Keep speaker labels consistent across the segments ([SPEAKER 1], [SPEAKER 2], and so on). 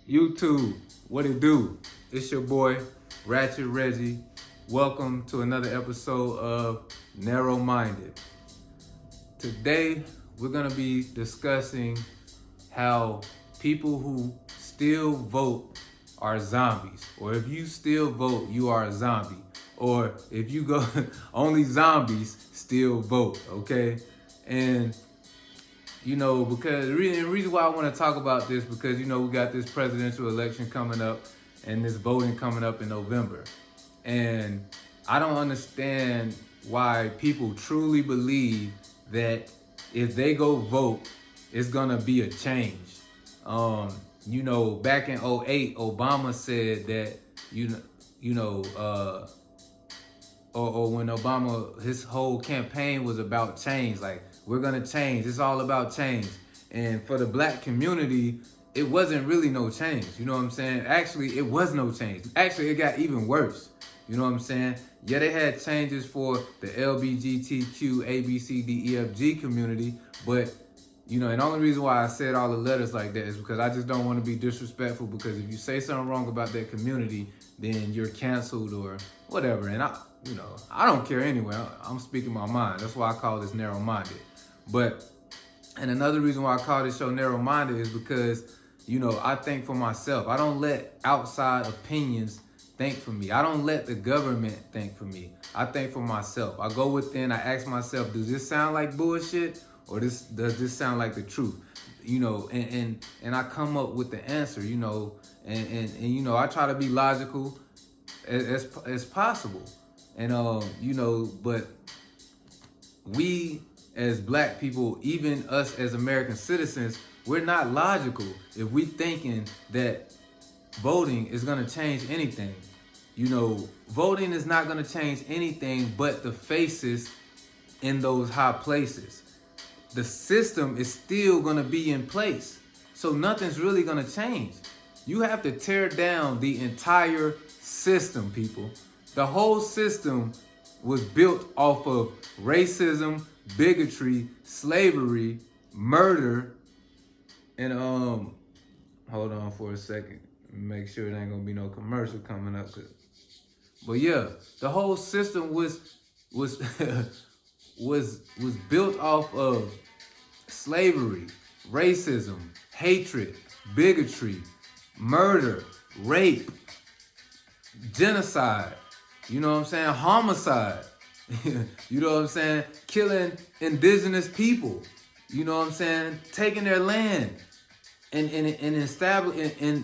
[SPEAKER 1] YouTube, what it do? It's your boy, Ratchet Reggie. Welcome to another episode of Narrow Minded. Today, we're gonna be discussing how people who still vote are zombies. Or if you still vote, you are a zombie. Or if you go, only zombies still vote, okay? And because the reason why I want to talk about this, because, we got this presidential election coming up and this voting coming up in November. And I don't understand why people truly believe that if they go vote, it's going to be a change. Back in 2008, Obama said that, or when Obama, his whole campaign was about change, like, we're gonna change, it's all about change. And for the black community, it wasn't really no change, you know what I'm saying? Actually, it was no change. Actually, it got even worse, you know what I'm saying? Yeah, they had changes for the LGBTQ, ABCDEFG community, but, and the only reason why I said all the letters like that is because I just don't want to be disrespectful, because if you say something wrong about that community, then you're canceled or whatever. And I don't care anyway. I'm speaking my mind. That's why I call this narrow-minded. And another reason why I call this show narrow-minded is because, I think for myself. I don't let outside opinions think for me. I don't let the government think for me. I think for myself. I go within, I ask myself, does this sound like bullshit? Or does this sound like the truth? And I come up with the answer, and I try to be logical as possible. And but we as black people, even us as American citizens, we're not logical if we thinking that voting is gonna change anything. Voting is not gonna change anything but the faces in those high places. The system is still gonna be in place. So nothing's really gonna change. You have to tear down the entire system, people. The whole system was built off of racism, bigotry, slavery, murder, and hold on for a second. Make sure there ain't gonna be no commercial coming up. But yeah, the whole system was was built off of slavery, racism, hatred, bigotry, murder, rape, genocide, homicide, killing indigenous people, taking their land and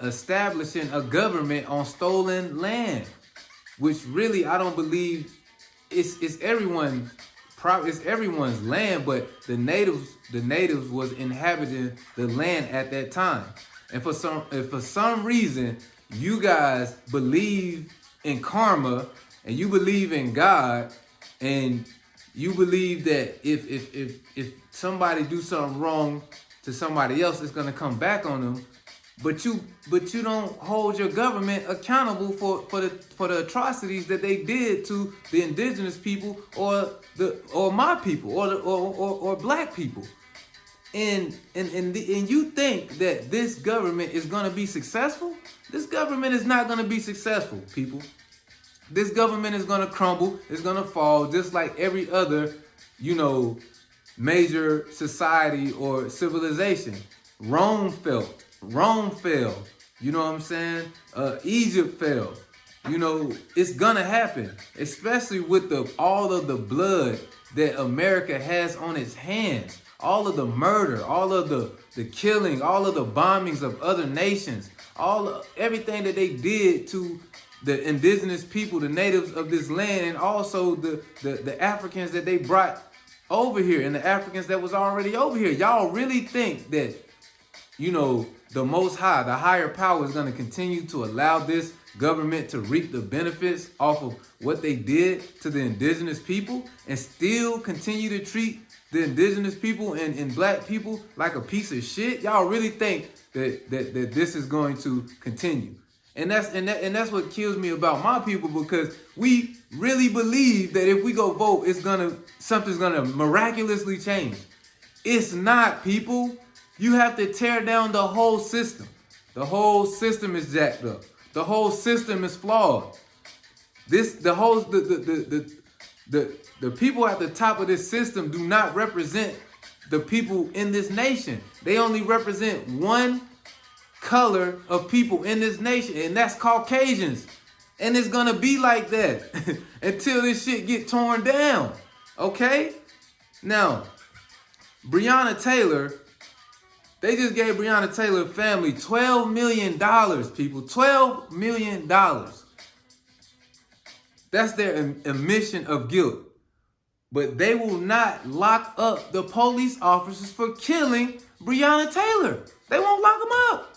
[SPEAKER 1] establishing a government on stolen land, which really I don't believe it's everyone's land, but the natives was inhabiting the land at that time. And for some reason you guys believe in karma and you believe in God, and you believe that if somebody do something wrong to somebody else, it's gonna come back on them. But you don't hold your government accountable for the atrocities that they did to the indigenous people or my people or black people. And you think that this government is gonna be successful? This government is not gonna be successful, people. This government is gonna crumble. It's gonna fall, just like every other, major society or civilization. Rome fell. You know what I'm saying? Egypt fell. It's gonna happen, especially with all of the blood that America has on its hands. All of the murder, all of the killing, all of the bombings of other nations, everything that they did to the indigenous people, the natives of this land, and also the Africans that they brought over here, and the Africans that was already over here. Y'all really think that, the Most High, the higher power, is going to continue to allow this government to reap the benefits off of what they did to the indigenous people and still continue to treat the indigenous people and black people like a piece of shit? Y'all really think that this is going to continue? And that's what kills me about my people, because we really believe that if we go vote, something's gonna miraculously change. It's not, people. You have to tear down the whole system. The whole system is jacked up. The whole system is flawed. The people at the top of this system do not represent the people in this nation. They only represent one color of people in this nation, and that's Caucasians. And it's gonna be like that until this shit get torn down. Okay? Now, Breonna Taylor, they just gave Breonna Taylor family $12 million, people. $12 million. That's their admission of guilt. But they will not lock up the police officers for killing Breonna Taylor. They won't lock them up.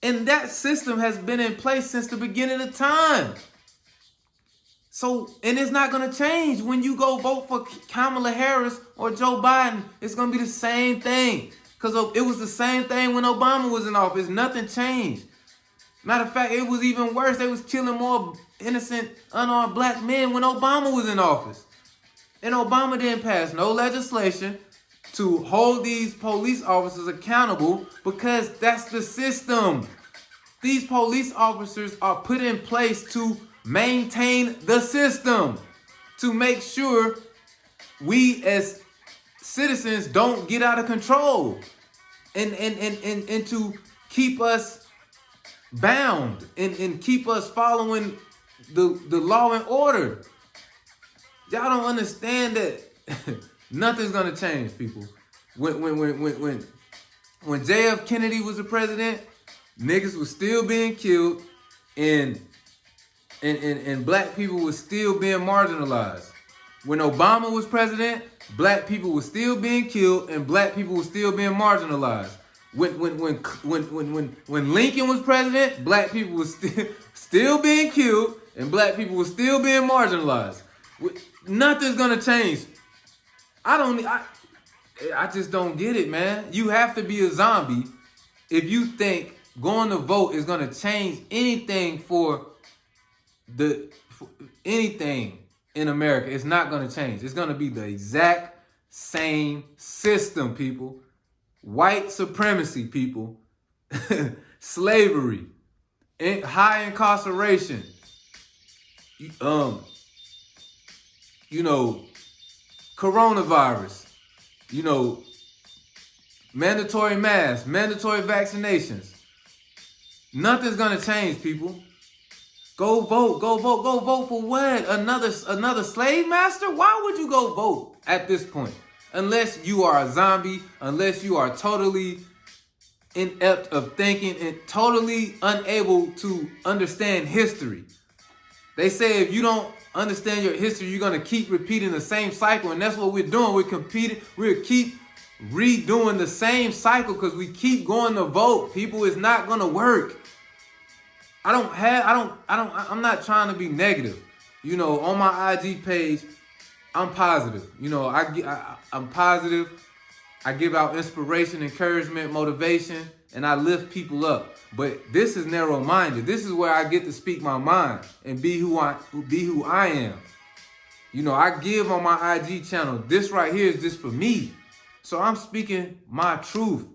[SPEAKER 1] And that system has been in place since the beginning of time. So, and it's not going to change when you go vote for Kamala Harris or Joe Biden. It's going to be the same thing. Because it was the same thing when Obama was in office. Nothing changed. Matter of fact, it was even worse. They was killing more innocent, unarmed black men when Obama was in office. And Obama didn't pass no legislation to hold these police officers accountable because that's the system. These police officers are put in place to maintain the system, to make sure we as citizens don't get out of control and to keep us bound and keep us following the law and order. Y'all don't understand that nothing's gonna change, people. When J.F. Kennedy was the president, niggas was still being killed and black people was still being marginalized. When Obama was president, black people were still being killed and black people were still being marginalized. When Lincoln was president, black people was still being killed and black people were still being marginalized. Nothing's gonna change. I just don't get it, man. You have to be a zombie if you think going to vote is gonna change anything for anything in America. It's not gonna change. It's gonna be the exact same system, people. White supremacy, people. Slavery, high incarceration, coronavirus, mandatory masks, mandatory vaccinations. Nothing's gonna change, people. Go vote, go vote, go vote for what? Another slave master? Why would you go vote at this point? Unless you are a zombie, unless you are totally inept of thinking and totally unable to understand history. They say if you don't understand your history, you're gonna keep repeating the same cycle, and that's what we're doing. We're keep redoing the same cycle because we keep going to vote. People, it's not gonna work. I'm not trying to be negative. On my IG page, I'm positive. I'm positive. I give out inspiration, encouragement, motivation, and I lift people up. But this is narrow-minded. This is where I get to speak my mind and be who I am. I give on my IG channel. This right here is just for me. So I'm speaking my truth.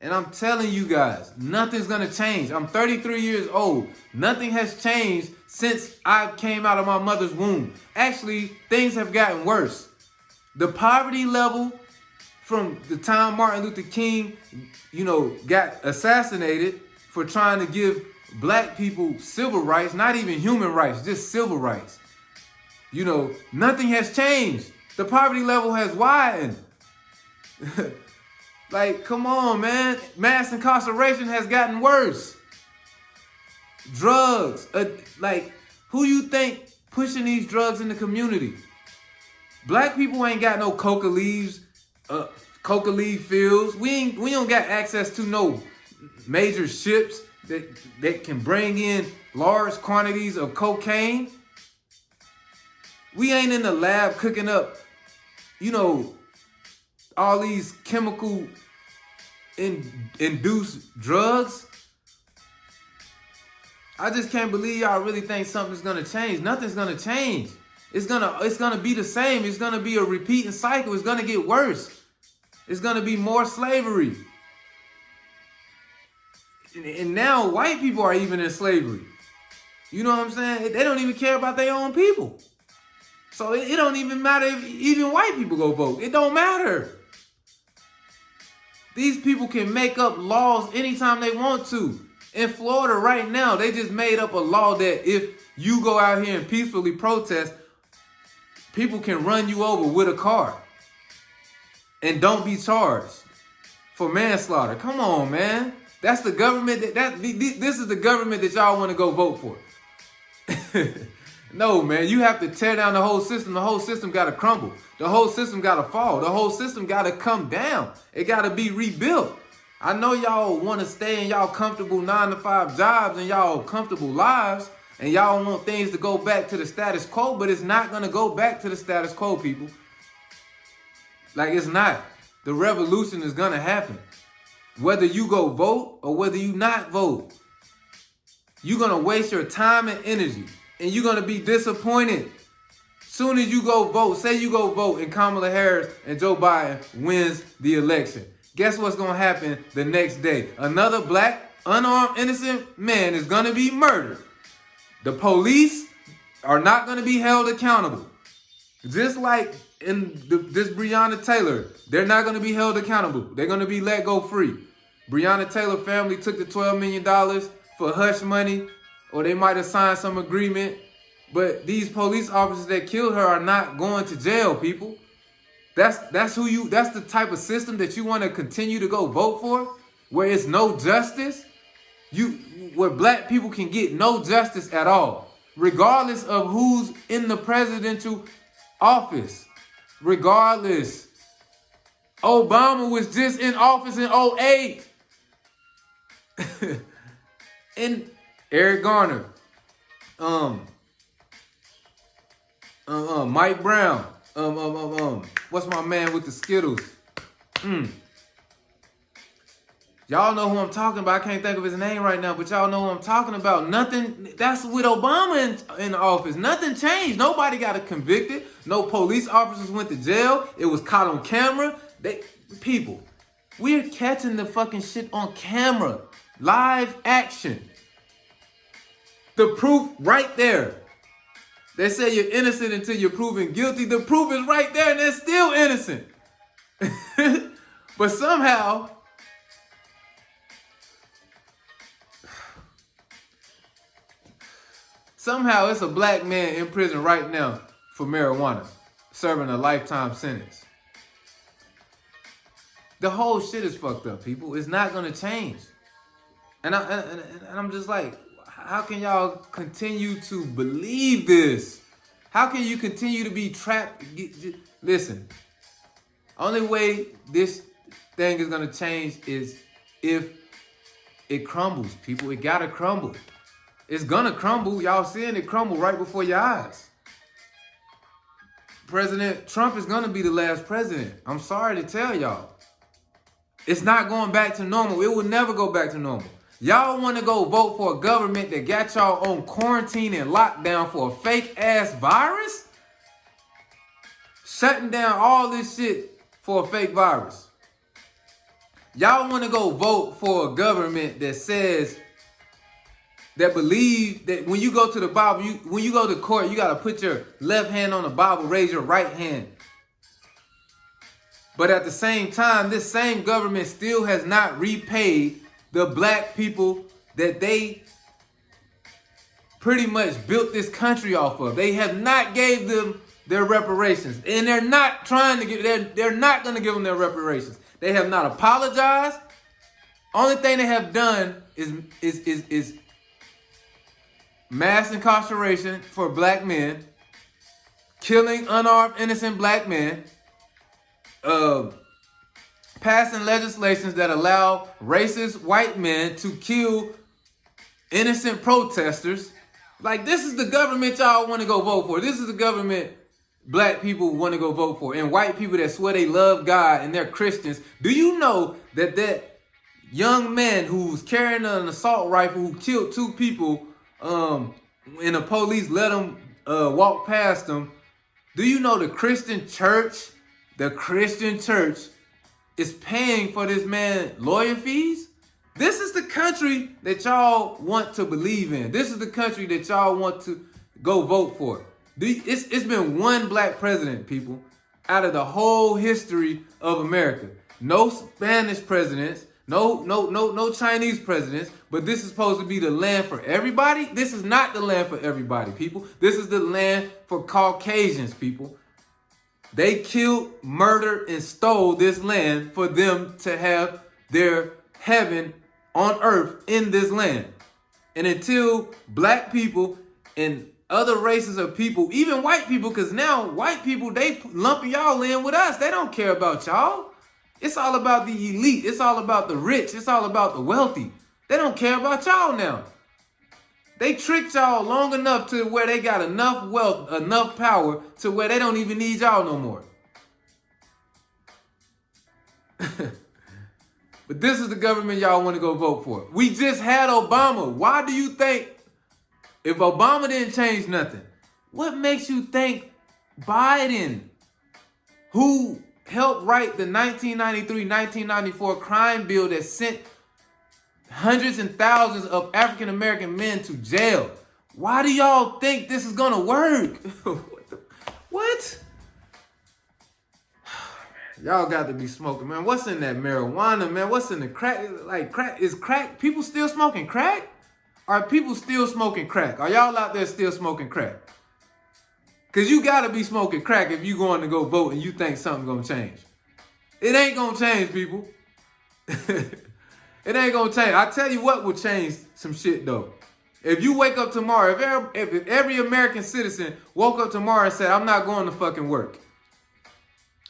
[SPEAKER 1] And I'm telling you guys, nothing's gonna change. I'm 33 years old. Nothing has changed since I came out of my mother's womb. Actually, things have gotten worse. The poverty level from the time Martin Luther King, got assassinated for trying to give black people civil rights, not even human rights, just civil rights. Nothing has changed. The poverty level has widened. Like, come on, man. Mass incarceration has gotten worse. Drugs. Who you think pushing these drugs in the community? Black people ain't got no coca leaf fields. We don't got access to no major ships that can bring in large quantities of cocaine. We ain't in the lab cooking up, all these chemical induced drugs. I just can't believe y'all really think something's gonna change. Nothing's gonna change. It's gonna be the same. It's gonna be a repeating cycle. It's gonna get worse. It's gonna be more slavery. And now white people are even in slavery. You know what I'm saying? They don't even care about their own people. So it don't even matter if even white people go vote. It don't matter. These people can make up laws anytime they want to. In Florida right now, they just made up a law that if you go out here and peacefully protest, people can run you over with a car and don't be charged for manslaughter. Come on, man. That's the government this is the government that y'all want to go vote for. No, man, you have to tear down the whole system. The whole system got to crumble. The whole system got to fall. The whole system got to come down. It got to be rebuilt. I know y'all want to stay in y'all comfortable 9-to-5 jobs and y'all comfortable lives, and y'all want things to go back to the status quo, but it's not going to go back to the status quo, people. Like, it's not. The revolution is going to happen. Whether you go vote or whether you not vote, you're going to waste your time and energy. And you're going to be disappointed. Soon as you go vote, say you go vote and Kamala Harris and Joe Biden wins the election. Guess what's going to happen the next day? Another black, unarmed, innocent man is going to be murdered. The police are not going to be held accountable. Just like in this Breonna Taylor, they're not going to be held accountable. They're going to be let go free. Breonna Taylor family took the $12 million for hush money, or they might have signed some agreement, but these police officers that killed her are not going to jail, people. That's the type of system that you want to continue to go vote for, where it's no justice, where black people can get no justice at all, regardless of who's in the presidential office. Regardless. Obama was just in office in 2008. And Eric Garner, Mike Brown, what's my man with the Skittles? Y'all know who I'm talking about. I can't think of his name right now, but y'all know who I'm talking about. Nothing, that's with Obama in office. Nothing changed. Nobody got convicted. No police officers went to jail. It was caught on camera. People, we're catching the fucking shit on camera. Live action. The proof right there. They say you're innocent until you're proven guilty. The proof is right there and they're still innocent. But somehow, it's a black man in prison right now for marijuana, serving a lifetime sentence. The whole shit is fucked up, people. It's not going to change. And I'm just like, how can y'all continue to believe this? How can you continue to be trapped? Listen, only way this thing is going to change is if it crumbles, people. It got to crumble. It's going to crumble. Y'all seeing it crumble right before your eyes. President Trump is going to be the last president. I'm sorry to tell y'all. It's not going back to normal. It will never go back to normal. Y'all want to go vote for a government that got y'all on quarantine and lockdown for a fake ass virus? Shutting down all this shit for a fake virus. Y'all want to go vote for a government that believe that when you go to the Bible, when you go to court, you got to put your left hand on the Bible, raise your right hand. But at the same time, this same government still has not repaid the black people that they pretty much built this country off of. They have not gave them their reparations, and they're not trying to give. They're not going to give them their reparations. They have not apologized. Only thing they have done is mass incarceration for black men, killing unarmed innocent black men, passing legislations that allow racist white men to kill innocent protesters. Like, this is the government y'all want to go vote for. This is the government black people want to go vote for. And white people that swear they love God and they're Christians. Do you know that young man who was carrying an assault rifle who killed 2 people and the police let him walk past them? Do you know the Christian church is paying for this man lawyer fees? This is the country that y'all want to believe in. This is the country that y'all want to go vote for. It's been one black president, people, out of the whole history of America. No Spanish presidents, no Chinese presidents, but this is supposed to be the land for everybody. This is not the land for everybody, people. This is the land for Caucasians, people. They killed, murdered, and stole this land for them to have their heaven on earth in this land. And until black people and other races of people, even white people, because now white people, they lumping y'all in with us. They don't care about y'all. It's all about the elite. It's all about the rich. It's all about the wealthy. They don't care about y'all now. They tricked y'all long enough to where they got enough wealth, enough power to where they don't even need y'all no more. But this is the government y'all want to go vote for. We just had Obama. Why do you think, if Obama didn't change nothing, what makes you think Biden, who helped write the 1993-1994 crime bill that sent hundreds and thousands of African-American men to jail, why do y'all think this is gonna work? What? Y'all got to be smoking, man. What's in that marijuana, man? What's in the crack? Like, crack, is crack, people still smoking crack? Are people still smoking crack? Are y'all out there still smoking crack? Because you got to be smoking crack if you going to go vote and you think something's going to change. It ain't going to change, people. It ain't going to change. I tell you what will change some shit, though. If you wake up tomorrow, if every American citizen woke up tomorrow and said, I'm not going to fucking work.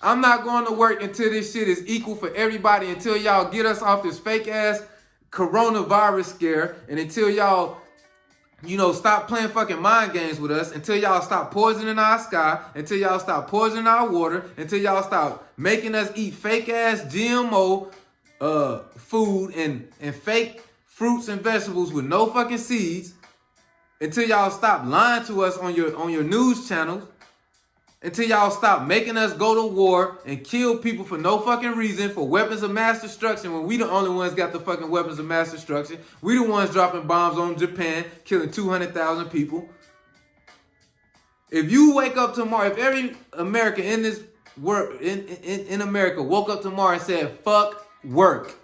[SPEAKER 1] I'm not going to work until this shit is equal for everybody, until y'all get us off this fake-ass coronavirus scare, and until y'all, stop playing fucking mind games with us, until y'all stop poisoning our sky, until y'all stop poisoning our water, until y'all stop making us eat fake-ass GMO food and fake fruits and vegetables with no fucking seeds, until y'all stop lying to us on your news channels, until y'all stop making us go to war and kill people for no fucking reason, for weapons of mass destruction, when we the only ones got the fucking weapons of mass destruction. We the ones dropping bombs on Japan, killing 200,000 people. If you wake up tomorrow, if every American in this world, in America woke up tomorrow and said, fuck work,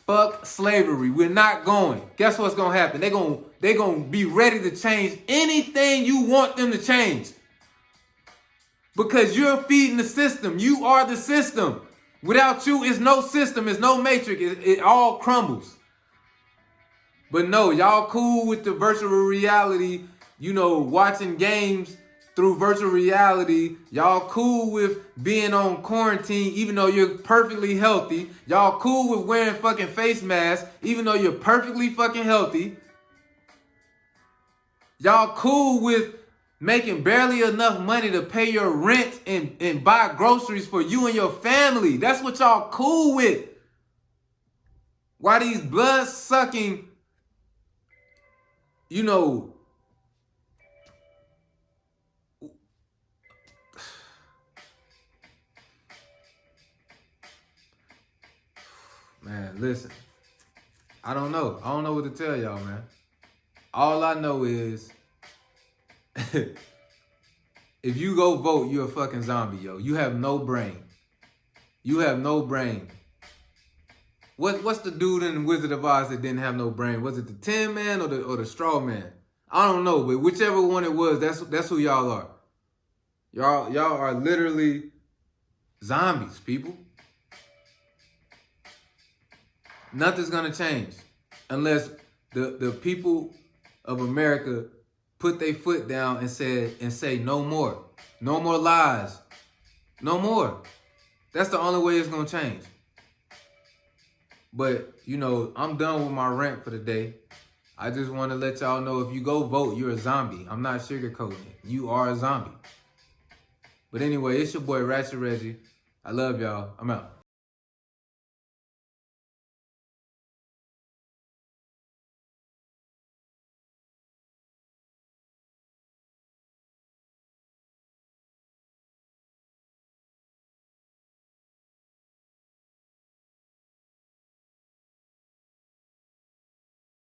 [SPEAKER 1] fuck slavery, we're not going, guess what's gonna happen? They're gonna be ready to change anything you want them to change. Because you're feeding the system. You are the system. Without you, it's no system. It's no matrix. It all crumbles. But no, y'all cool with the virtual reality, watching games through virtual reality. Y'all cool with being on quarantine, even though you're perfectly healthy. Y'all cool with wearing fucking face masks, even though you're perfectly fucking healthy. Y'all cool with making barely enough money to pay your rent and buy groceries for you and your family. That's what y'all cool with. Why these blood-sucking, man, listen. I don't know. I don't know what to tell y'all, man. All I know is if you go vote, you're a fucking zombie, yo. You have no brain. You have no brain. What's the dude in Wizard of Oz that didn't have no brain? Was it the Tin Man or the Straw Man? I don't know, but whichever one it was, that's who y'all are. Y'all are literally zombies, people. Nothing's gonna change unless the people of America put their foot down and say no more. No more lies. No more. That's the only way it's gonna change. But, I'm done with my rant for the day. I just want to let y'all know, if you go vote, you're a zombie. I'm not sugarcoating it. You are a zombie. But anyway, it's your boy Ratchet Reggie. I love y'all. I'm out.